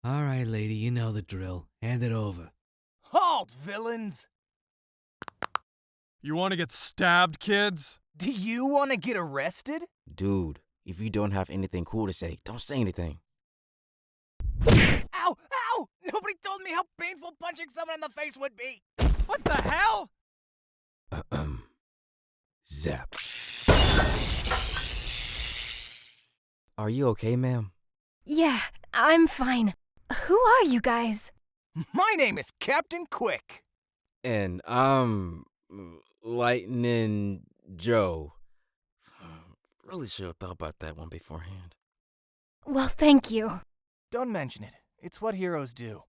All right, lady, you know the drill. Hand it over. Halt, villains! You want to get stabbed, kids? Do you want to get arrested? Dude, if you don't have anything cool to say, don't say anything. Ow! Ow! Nobody told me how painful punching someone in the face would be! What the hell? Zap. Are you okay, ma'am? Yeah, I'm fine. Who are you guys? My name is Captain Quick. And Lightning Joe. Really should have thought about that one beforehand. Well, thank you. Don't mention it. It's what heroes do.